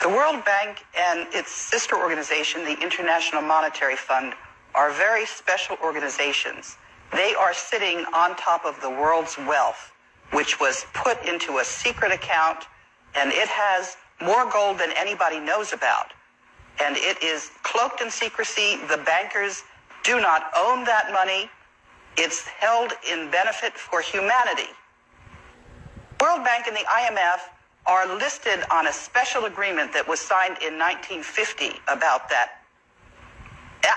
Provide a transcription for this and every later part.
The World Bank and its sister organization, the International Monetary Fund, are very special organizations. They are sitting on top of the world's wealth, which was put into a secret account, and it has more gold than anybody knows about. And it is cloaked in secrecy. The bankers do not own that money. It's held in benefit for humanity. World Bank and the IMF are listed on a special agreement that was signed in 1950 about that.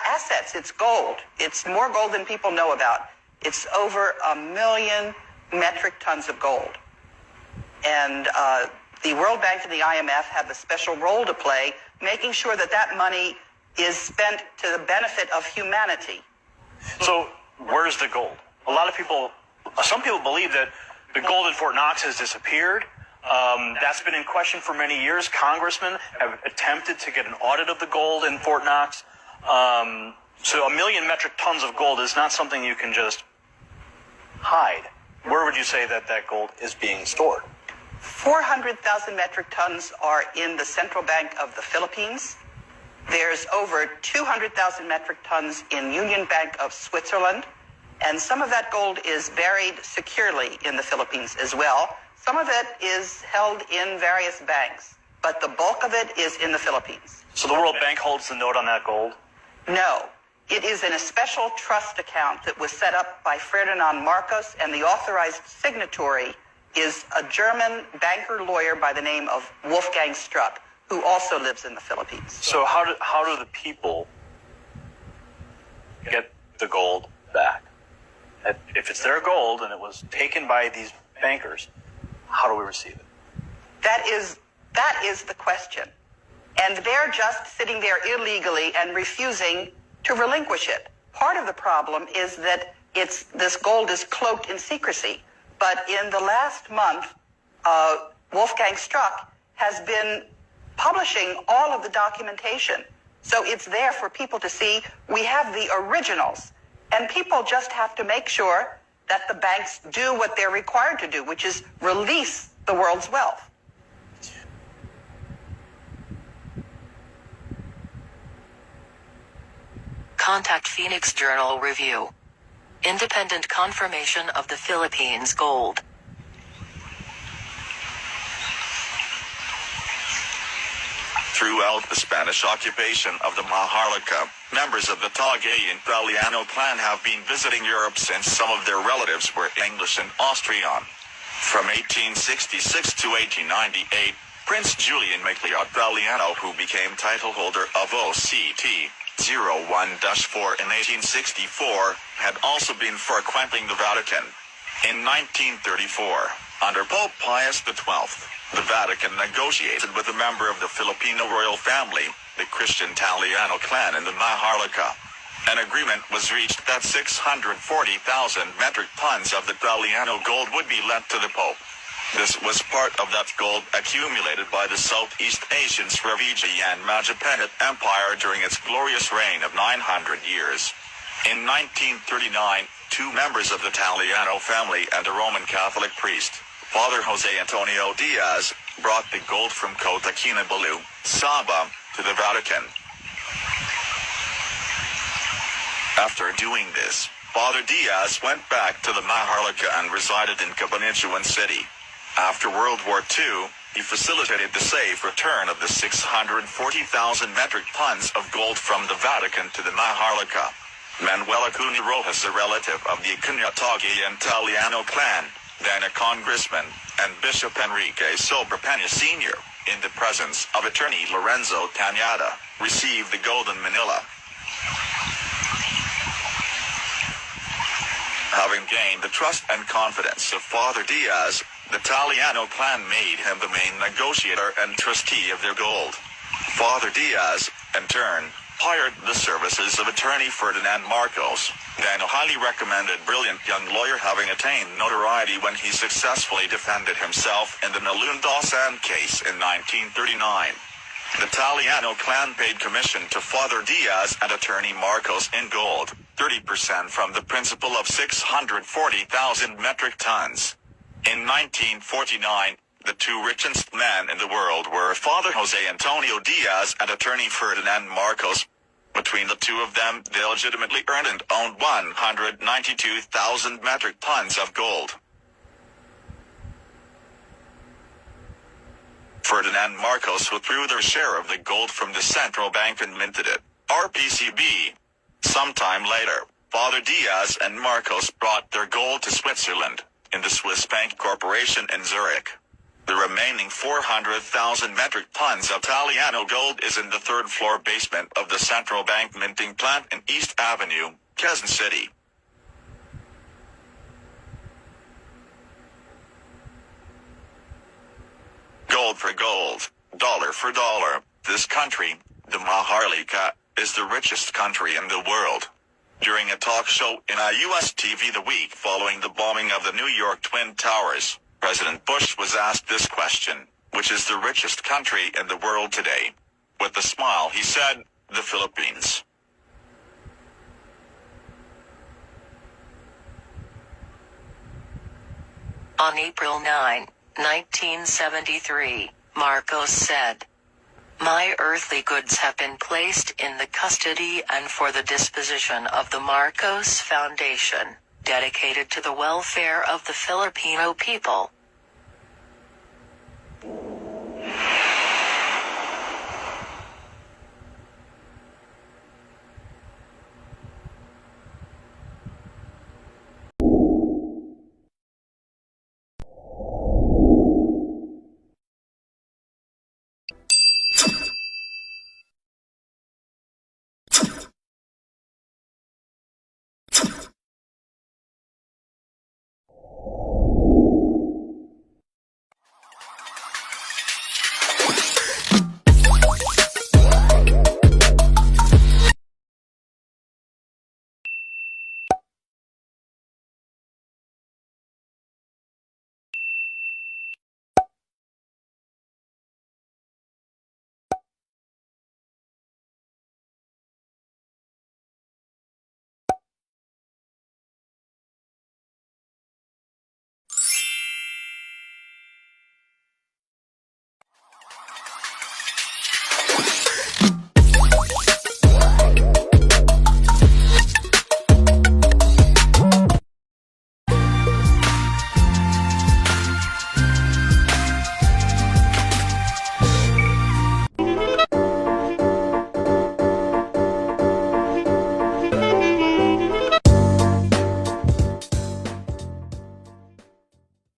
Assets, it's gold. It's more gold than people know about. It's over 1 million metric tons of gold. And the World Bank and the IMF have a special role to play, making sure that that money is spent to the benefit of humanity. So where's the gold? Some people believe that the gold in Fort Knox has disappeared. That's been in question for many years. Congressmen have attempted to get an audit of the gold in Fort Knox. So 1 million metric tons of gold is not something you can just hide. Where would you say that gold is being stored? 400,000 metric tons are in the Central Bank of the Philippines. There's over 200,000 metric tons in Union Bank of Switzerland. And some of that gold is buried securely in the Philippines as well. Some of it is held in various banks, but the bulk of it is in the Philippines. So the World Bank holds the note on that gold? No. It is in a special trust account that was set up by Ferdinand Marcos, and the authorized signatory is a German banker lawyer by the name of Wolfgang Struck, who also lives in the Philippines. So how do the people get the gold back? If it's their gold and it was taken by these bankers, how do we receive it? That is the question. And they're just sitting there illegally and refusing to relinquish it. Part of the problem is that this gold is cloaked in secrecy. But in the last month, Wolfgang Struck has been publishing all of the documentation. So it's there for people to see. We have the originals. And people just have to make sure that the banks do what they're required to do, which is release the world's wealth. Contact Phoenix Journal Review. Independent confirmation of the Philippines gold. Throughout the Spanish occupation of the Maharlika, members of the Tagay and Italiano clan have been visiting Europe since some of their relatives were English and Austrian. From 1866 to 1898, Prince Julian Maglio Italiano, who became title holder of OCT 01-4 in 1864, had also been frequenting the Vatican. In 1934, under Pope Pius XII, the Vatican negotiated with a member of the Filipino royal family, the Christian Italiano clan in the Maharlika. An agreement was reached that 640,000 metric tons of the Italiano gold would be lent to the Pope. This was part of that gold accumulated by the Southeast Asian Srivijaya and Majapahit Empire during its glorious reign of 900 years. In 1939, two members of the Italiano family and a Roman Catholic priest, Father Jose Antonio Diaz, brought the gold from Kota Kinabalu, Sabah, to the Vatican. After doing this, Father Diaz went back to the Maharlika and resided in Cabanatuan City. After World War II, he facilitated the safe return of the 640,000 metric tons of gold from the Vatican to the Maharlika. Manuel Acuña Rojas, a relative of the Acuña Tagay and Italiano clan, then a congressman, and Bishop Enrique Sobra Peña Sr., in the presence of attorney Lorenzo Tañada, received the gold in Manila. Having gained the trust and confidence of Father Diaz, the Italiano clan made him the main negotiator and trustee of their gold. Father Diaz, in turn, hired the services of attorney Ferdinand Marcos, then a highly recommended brilliant young lawyer, having attained notoriety when he successfully defended himself in the Nalundasan case in 1939. The Italiano clan paid commission to Father Diaz and attorney Marcos in gold, 30% from the principal of 640,000 metric tons. In 1949, the two richest men in the world were Father Jose Antonio Diaz and attorney Ferdinand Marcos. Between the two of them, they legitimately earned and owned 192,000 metric tons of gold. Ferdinand Marcos withdrew their share of the gold from the central bank and minted it, RPCB. Sometime later, Father Diaz and Marcos brought their gold to Switzerland, in the Swiss Bank Corporation in Zurich. The remaining 400,000 metric tons of Italiano gold is in the third-floor basement of the central bank minting plant in East Avenue, Quezon City. Gold for gold, dollar for dollar, this country, the Maharlika, is the richest country in the world. During a talk show in a U.S. TV the week following the bombing of the New York Twin Towers, President Bush was asked this question, which is the richest country in the world today? With a smile he said, the Philippines. On April 9, 1973, Marcos said, "My earthly goods have been placed in the custody and for the disposition of the Marcos Foundation, dedicated to the welfare of the Filipino people.